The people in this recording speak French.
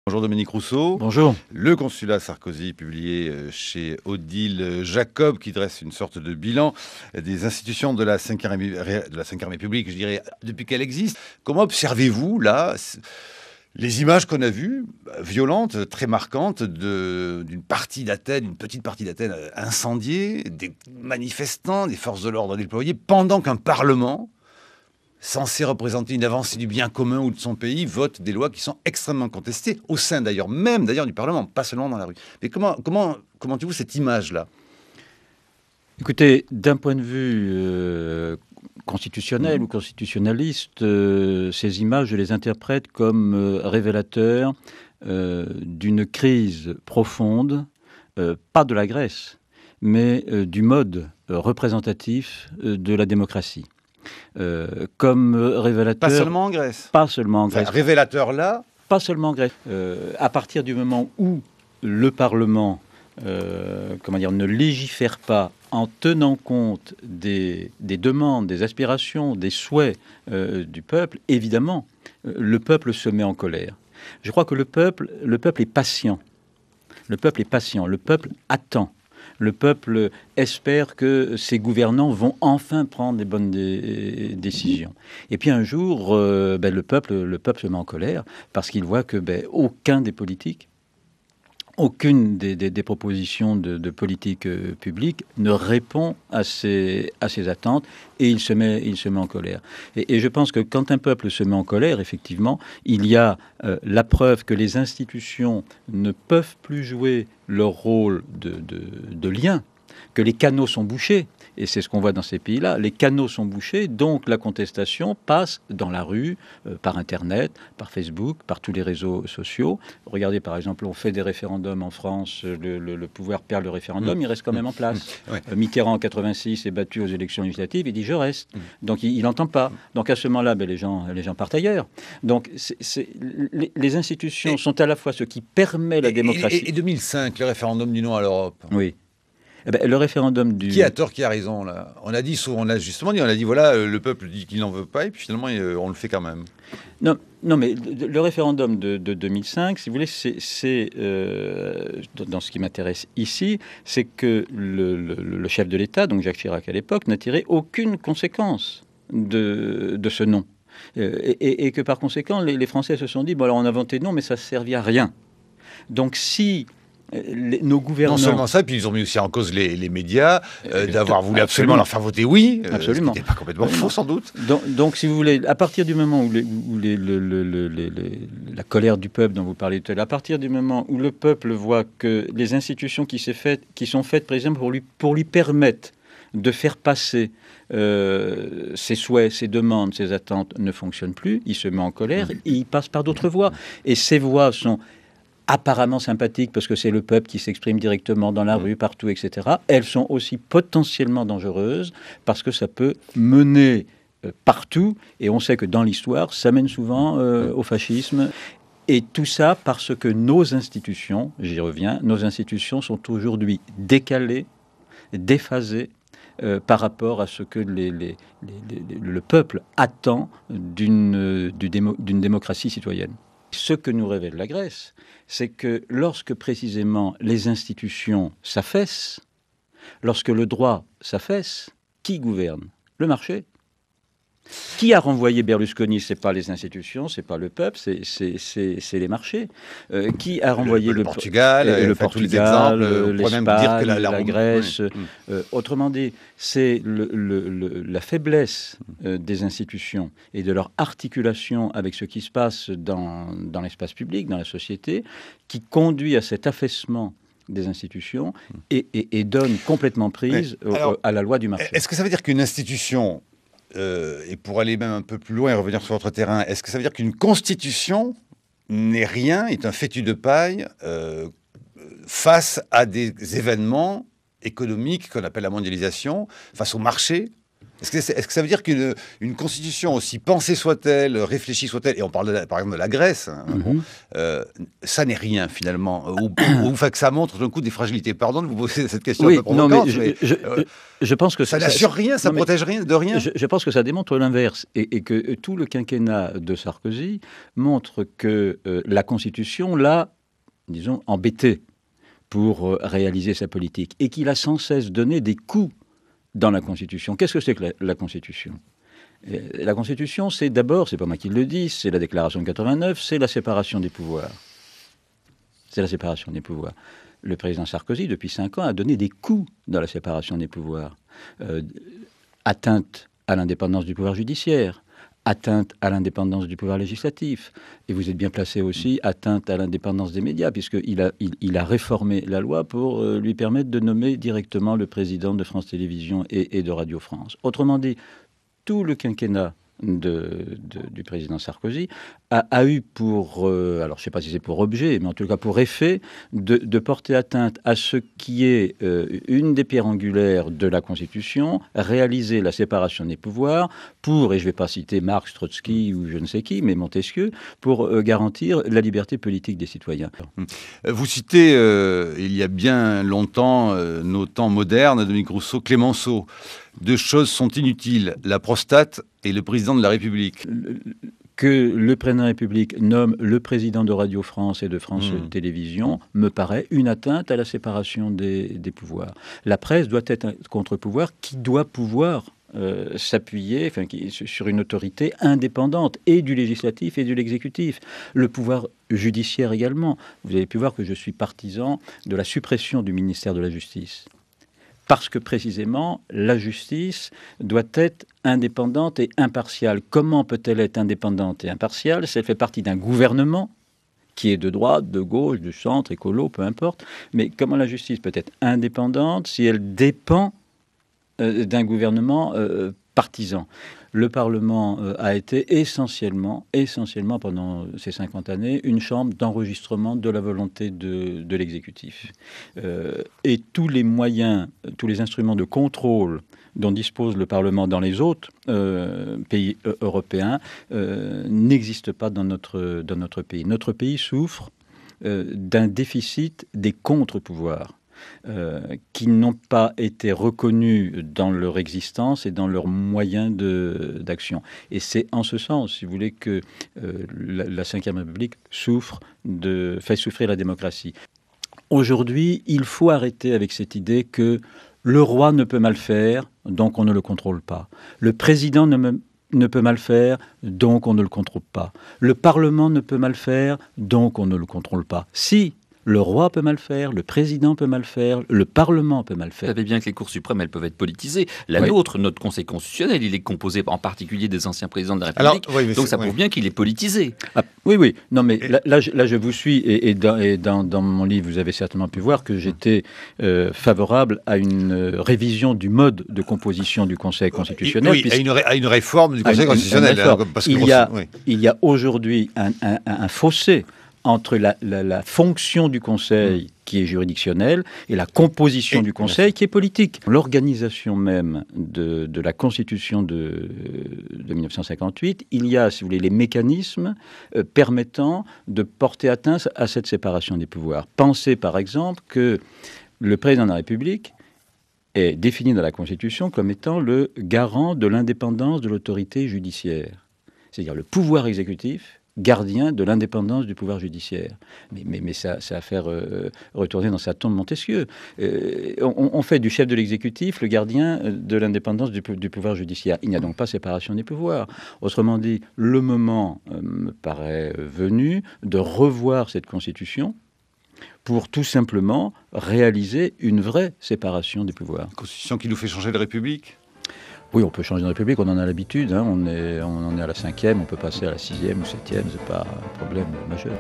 Bonjour Dominique Rousseau. Bonjour. Le consulat Sarkozy, publié chez Odile Jacob, qui dresse une sorte de bilan des institutions de la Ve République, je dirais, depuis qu'elle existe. Comment observez-vous, là, les images qu'on a vues, violentes, très marquantes, d'une partie d'Athènes, une petite partie d'Athènes incendiée, des manifestants, des forces de l'ordre déployées, pendant qu'un parlement censé représenter une avancée du bien commun ou de son pays, vote des lois qui sont extrêmement contestées, au sein d'ailleurs, même d'ailleurs du Parlement, pas seulement dans la rue. Mais comment commentez-vous cette image-là? Écoutez, d'un point de vue constitutionnel ou constitutionnaliste, ces images, je les interprète comme révélateurs d'une crise profonde, pas de la Grèce, mais du mode représentatif de la démocratie. Comme révélateur... Pas seulement en Grèce. Pas seulement en Grèce. Enfin, révélateur là. Pas seulement en Grèce. À partir du moment où le Parlement ne légifère pas en tenant compte des demandes, des aspirations, des souhaits du peuple, évidemment, le peuple se met en colère. Je crois que le peuple est patient. Le peuple est patient. Le peuple attend. Le peuple espère que ses gouvernants vont enfin prendre les bonnes décisions. Et puis un jour, le peuple se met en colère parce qu'il voit que aucun des politiques, aucune des propositions de politique publique ne répond à ses attentes et il se met en colère. Et je pense que quand un peuple se met en colère, effectivement, il y a la preuve que les institutions ne peuvent plus jouer leur rôle de lien, que les canaux sont bouchés. Et c'est ce qu'on voit dans ces pays-là. Les canaux sont bouchés, donc la contestation passe dans la rue, par Internet, par Facebook, par tous les réseaux sociaux. Regardez, par exemple, on fait des référendums en France, le pouvoir perd le référendum, il reste quand même en place. Ouais. Mitterrand, en 86, est battu aux élections législatives, il dit « je reste ». Donc il n'entend pas. Donc à ce moment-là, les gens partent ailleurs. Donc les institutions sont à la fois ce qui permet la démocratie... Et 2005, le référendum du non à l'Europe. Oui. Le référendum du... Qui a tort, qui a raison, là? On a dit, voilà, le peuple dit qu'il n'en veut pas, et puis finalement, on le fait quand même. Non, mais le référendum de 2005, si vous voulez, c'est dans ce qui m'intéresse ici, c'est que le chef de l'État, donc Jacques Chirac à l'époque, n'a tiré aucune conséquence de ce non. Et que par conséquent, les Français se sont dit, bon alors on a voté non, mais ça ne servait à rien. Donc si... nos gouvernants... Non seulement ça, puis ils ont mis aussi en cause les médias, d'avoir voulu absolument leur faire voter oui, absolument. Ce qui n'était pas complètement faux sans doute. Donc, si vous voulez, à partir du moment où la colère du peuple dont vous parlez tout à l'heure, à partir du moment où le peuple voit que les institutions qui sont faites, par exemple, pour lui permettre de faire passer ses souhaits, ses demandes, ses attentes ne fonctionnent plus, il se met en colère et il passe par d'autres voies. Et ces voies sont apparemment sympathiques parce que c'est le peuple qui s'exprime directement dans la rue, partout, etc. Elles sont aussi potentiellement dangereuses parce que ça peut mener partout, et on sait que dans l'histoire, ça mène souvent au fascisme. Et tout ça parce que nos institutions, j'y reviens, nos institutions sont aujourd'hui décalées, déphasées, par rapport à ce que le peuple attend d'une démocratie citoyenne. Ce que nous révèle la Grèce, c'est que lorsque précisément les institutions s'affaissent, lorsque le droit s'affaisse, qui gouverne? Le marché. Qui a renvoyé Berlusconi? C'est pas les institutions, c'est pas le peuple, c'est les marchés. Qui a renvoyé le Portugal, le Portugal, l'Espagne, la Grèce. Autrement dit, c'est la faiblesse des institutions et de leur articulation avec ce qui se passe dans l'espace public, dans la société, qui conduit à cet affaissement des institutions et donne complètement prise à la loi du marché. Est-ce que ça veut dire qu'une institution... et pour aller même un peu plus loin et revenir sur votre terrain, est-ce que ça veut dire qu'une constitution n'est rien, est un fétu de paille face à des événements économiques qu'on appelle la mondialisation, face au marché, Est-ce que ça veut dire qu'une constitution, aussi pensée soit-elle, réfléchie soit-elle, et on parle par exemple de la Grèce, hein, bon, ça n'est rien finalement, ou que ça montre d'un coup des fragilités. Pardon de vous poser cette question un peu provocante, mais je pense que ça n'assure rien, ça protège rien de rien. Je pense que ça démontre l'inverse, et que tout le quinquennat de Sarkozy montre que la Constitution l'a, disons, embêté pour réaliser sa politique, et qu'il a sans cesse donné des coups dans la Constitution. Qu'est-ce que c'est que la Constitution ? La Constitution, c'est d'abord, c'est pas moi qui le dis, c'est la Déclaration de 89, c'est la séparation des pouvoirs. C'est la séparation des pouvoirs. Le président Sarkozy, depuis 5 ans, a donné des coups dans la séparation des pouvoirs. Atteinte à l'indépendance du pouvoir judiciaire, atteinte à l'indépendance du pouvoir législatif. Et vous êtes bien placé aussi, atteinte à l'indépendance des médias, puisqu'il a réformé la loi pour lui permettre de nommer directement le président de France Télévisions et de Radio France. Autrement dit, tout le quinquennat du président Sarkozy a eu pour, alors je ne sais pas si c'est pour objet, mais en tout cas pour effet, de porter atteinte à ce qui est une des pierres angulaires de la Constitution, réaliser la séparation des pouvoirs pour, et je ne vais pas citer Marx, Trotsky ou je ne sais qui, mais Montesquieu, pour garantir la liberté politique des citoyens. Vous citez, il y a bien longtemps, nos temps modernes, Dominique Rousseau, Clémenceau. Deux choses sont inutiles, la prostate et le président de la République. Que le président de la République nomme le président de Radio France et de France Télévisions me paraît une atteinte à la séparation des pouvoirs. La presse doit être un contre-pouvoir qui doit pouvoir s'appuyer sur une autorité indépendante et du législatif et de l'exécutif. Le pouvoir judiciaire également. Vous avez pu voir que je suis partisan de la suppression du ministère de la Justice. Parce que précisément, la justice doit être indépendante et impartiale. Comment peut-elle être indépendante et impartiale si elle fait partie d'un gouvernement qui est de droite, de gauche, du centre, écolo, peu importe. Mais comment la justice peut être indépendante si elle dépend d'un gouvernement partisan ? Le Parlement a été essentiellement pendant ces 50 années, une chambre d'enregistrement de la volonté de l'exécutif. Et tous les moyens, tous les instruments de contrôle dont dispose le Parlement dans les autres pays européens n'existent pas dans notre pays. Notre pays souffre d'un déficit des contre-pouvoirs. Qui n'ont pas été reconnus dans leur existence et dans leurs moyens d'action. Et c'est en ce sens, si vous voulez, que la Ve République fait souffrir la démocratie. Aujourd'hui, il faut arrêter avec cette idée que le roi ne peut mal faire, donc on ne le contrôle pas. Le président ne peut mal faire, donc on ne le contrôle pas. Le Parlement ne peut mal faire, donc on ne le contrôle pas. Si le roi peut mal faire, le président peut mal faire, le Parlement peut mal faire. Vous savez bien que les cours suprêmes, elles peuvent être politisées. La nôtre, notre Conseil constitutionnel, il est composé en particulier des anciens présidents de la République. Alors, donc ça prouve bien qu'il est politisé. Ah, oui. Non, mais là, je vous suis. Et dans mon livre, vous avez certainement pu voir que j'étais favorable à une révision du mode de composition du Conseil constitutionnel. Oui, à une réforme du Conseil constitutionnel. Il y a aujourd'hui un fossé entre la fonction du Conseil qui est juridictionnelle et la composition du Conseil qui est politique. L'organisation même de la Constitution de 1958, il y a, si vous voulez, les mécanismes permettant de porter atteinte à cette séparation des pouvoirs. Pensez par exemple que le président de la République est défini dans la Constitution comme étant le garant de l'indépendance de l'autorité judiciaire, c'est-à-dire le pouvoir exécutif gardien de l'indépendance du pouvoir judiciaire. Mais ça a fait retourner dans sa tombe Montesquieu. On fait du chef de l'exécutif le gardien de l'indépendance du pouvoir judiciaire. Il n'y a donc pas séparation des pouvoirs. Autrement dit, le moment me paraît venu de revoir cette Constitution pour tout simplement réaliser une vraie séparation des pouvoirs. Une Constitution qui nous fait changer de République ? Oui, on peut changer de République, on en a l'habitude, hein, on en est à la 5e, on peut passer à la 6e ou 7e, c'est pas un problème majeur.